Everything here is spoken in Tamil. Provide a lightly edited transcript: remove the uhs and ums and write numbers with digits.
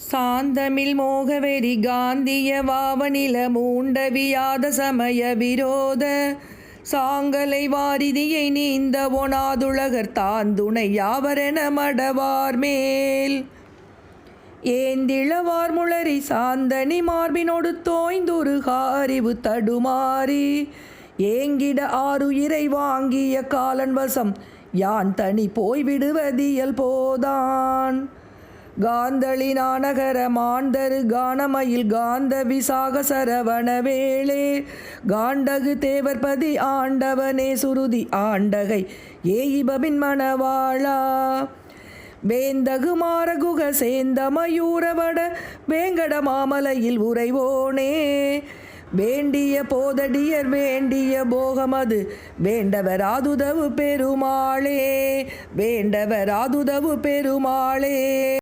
சாந்தமிழ் மோகவெறி காந்திய வாவநில மூண்டவியாத சமய விரோத சாங்கலை வாரிதியை நீந்த ஒணாதுலகர் தாந்துணை யாவரென மடவார் மேல் ஏந்திளவார் முளரி சாந்தனி மார்பினோடு தோய்ந்துருகா அறிவு தடுமாறி ஏங்கிட ஆறுயிரை வாங்கிய காலன் வசம் யான் தனி போய்விடுவதியல் போதான் காந்தளி நானகர மாந்தரு கானமயில் காந்த விசாக சரவண வேளே காண்டகு தேவர்பதி ஆண்டவனே சுருதி ஆண்டகை ஏயிபபின் மணவாளா வேந்தகு மாரகுக சேந்த மயூரவட வேங்கட மாமலையில் உறைவோனே வேண்டிய போதடியர் வேண்டிய போகமது வேண்டவராதுதவு பெருமாளே வேண்டவராதுதவு பெருமாளே.